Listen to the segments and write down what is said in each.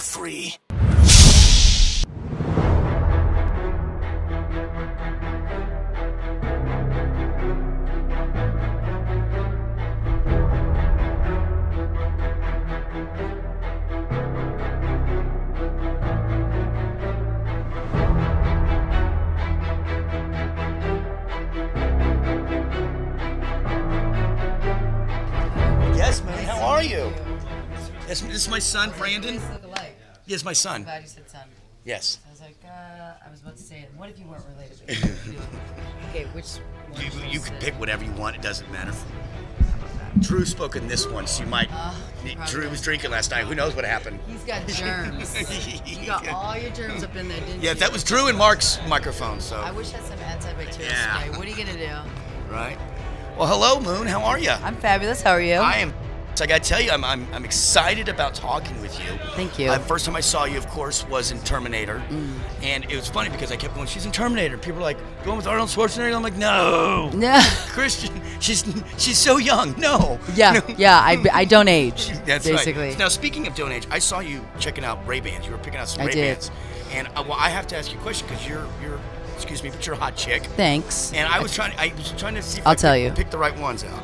X103. Yes, man. How are you? This is my son, Brandon. You guys look alike. Yes, my son. I'm glad you said son. Yes. I was like, I was about to say it. What if you weren't related? But you do. Okay, which one? You can pick whatever you want. It doesn't matter. Drew spoke in this one, so you might. Drew was drinking last night. Who knows what happened? He's got germs. You got all your germs up in there, didn't you? Yeah, that was Drew and Mark's microphone. So. I wish I had some antibacterial Yeah. spray. What are you gonna do? Right. Well, hello, Moon. How are you? I'm fabulous. How are you? I am. I gotta tell you, I'm excited about talking with you. Thank you. First time I saw you, of course, was in Terminator, and it was funny because I kept going, "She's in Terminator." People were like, "Going with Arnold Schwarzenegger?" I'm like, "No, No. Christian, she's so young. No." Yeah, yeah. I don't age. That's basically. Right. Now, speaking of don't age, I saw you checking out Ray-Bans. You were picking out some I Ray-Bans, and well, I have to ask you a question because you're excuse me, but you're a hot chick. Thanance. And I was trying to see if I'll I tell could you. pick the right ones out.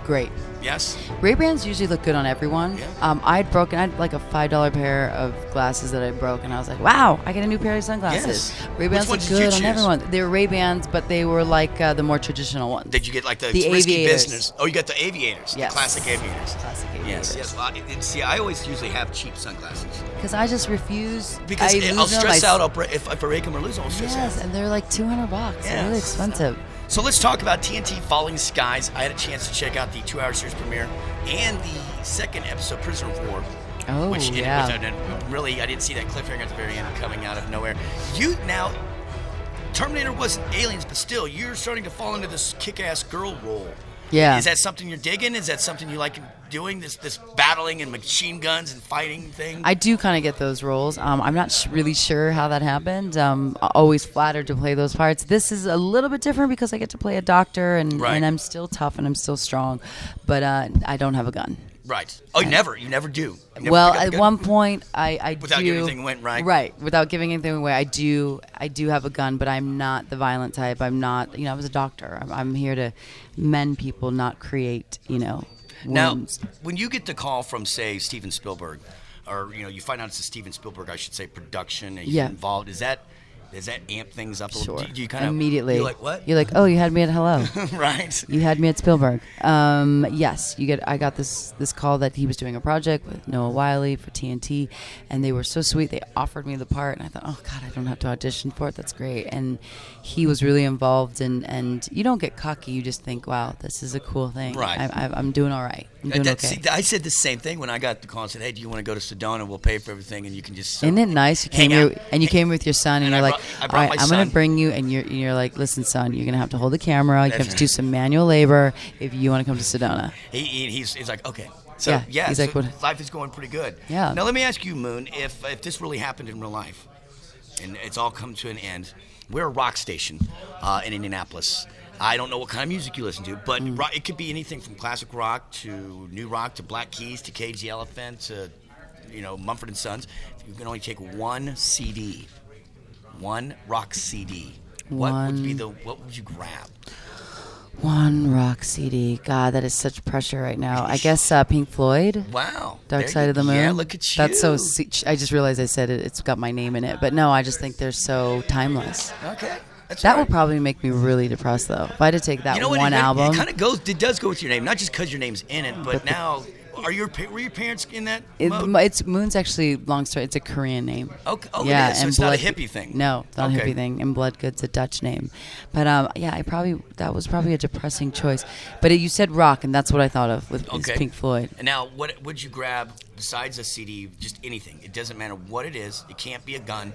Great. Yes. Ray-Bans usually look good on everyone. Yeah. I had like a $5 pair of glasses that I broke, and I was like, wow, I get a new pair of sunglasses. Yes. Ray-Bans Which look ones did you good on choose? everyone. They were Ray-Bans, but they were like the more traditional ones. Did you get like the The risky aviators. business? Oh, you got the aviators. Yes. The classic aviators. Classic Yes, aviators. yes. Well, see, I always usually have cheap sunglasses Because I just refuse. because I lose I'll them, stress I- out. If I break them or lose them, I'll stress Yes, out. and they're like $200. They're really Yes. expensive. So let's talk about TNT Falling Skies. I had a chance to check out the 2-hour series premiere and the second episode, Prisoner of War. Oh, which yeah. really, I didn't see that cliffhanger at the very end coming out of nowhere. You now, Terminator wasn't aliens, but still, you're starting to fall into this kick-ass girl role. Yeah. Is that something you're digging? Is that something you like doing? This battling and machine guns and fighting thing? I do kind of get those roles. I'm not really sure how that happened. Always flattered to play those parts. This is a little bit different because I get to play a doctor, and I'm still tough and I'm still strong, but I don't have a gun. Right. Oh, you never do. You never Well, pick up a at gun? one point, I Without do. giving anything away, right? Right. Without giving anything away, I do have a gun, but I'm not the violent type. I'm not. I was a doctor. I'm here to mend people, not create. Now, wounds. when you get the call from, say, Steven Spielberg, or you find out it's a Steven Spielberg, I should say, production, and he's involved, does that amp things up a little? Sure. Do you kind of immediately? You're like, what? You're like, oh, you had me at hello. Right. You had me at Spielberg. Yes, I got this call that he was doing a project with Noah Wiley for TNT, and they were so sweet. They offered me the part, and I thought, oh God, I don't have to audition for it. That's great. And he was really involved, and you don't get cocky. You just think, wow, this is a cool thing. Right. I'm doing all right. I'm doing okay. See, I said the same thing when I got the call and said, hey, do you want to go to Sedona? We'll pay for everything, and you can just. Isn't it nice? You came hang here, out. and you came with your son, and And you're I like, brought all right, my I'm going son. to bring you, and you're like, listen, son, you're going to have to hold the camera. You That's have to do right. some manual labor if you want to come to Sedona. He's like, okay. So, Yeah, he's so like, what- life is going pretty good. Yeah. Now, let me ask you, Moon, if this really happened in real life, and it's all come to an end, we're a rock station in Indianapolis. I don't know what kind of music you listen to, but it could be anything from classic rock to new rock to Black Keys to Cage the Elephant to, Mumford and Sons. You can only take one CD, one rock CD. What would you grab? One rock CD. God, that is such pressure right now. I guess Pink Floyd. Wow. Dark Side of the Moon. Yeah, look at you. That's so. I just realized I said it. It's got my name in it, but no, I just think they're so timeless. Okay. That's That right. would probably make me really depressed, though. If I had to take that what, one album. It does go with your name, not just because your name's in it, but now, were your parents in that mode? It's Moon's actually long story. It's a Korean name. Okay. Oh, yeah, it is. So and it's not a hippie thing. No, it's not a Okay. hippie thing. And Bloodgood's a Dutch name, but that was probably a depressing choice. But you said rock, and that's what I thought of with Okay. Pink Floyd. And now, what would you grab besides a CD? Just anything. It doesn't matter what it is. It can't be a gun.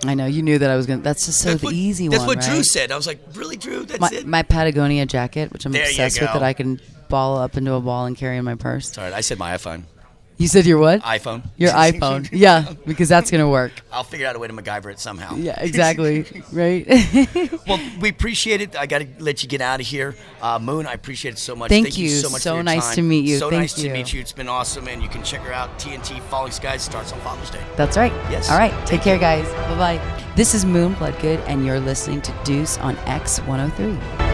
I know you knew that I was gonna. That's just That's what, easy That's one. what Drew right? said. I was like, really, Drew? That's it? My Patagonia jacket, which I'm There you obsessed with, go. that I can ball up into a ball and carry in my purse. Sorry, I said my iPhone. You said your what? iPhone. Your iPhone. Yeah, because that's going to work. I'll figure out a way to MacGyver it somehow. Yeah, exactly. Right? Well, we appreciate it. I got to let you get out of here. Moon, I appreciate it so much. Thank you so much so for your nice time. to meet you. So Thank nice to you. meet you. It's been awesome, and you can check her out. TNT Falling Skies starts on Father's Day. That's right. Yes. All right. Take care, guys. Bye-bye. This is Moon Bloodgood, and you're listening to Deuce on X103.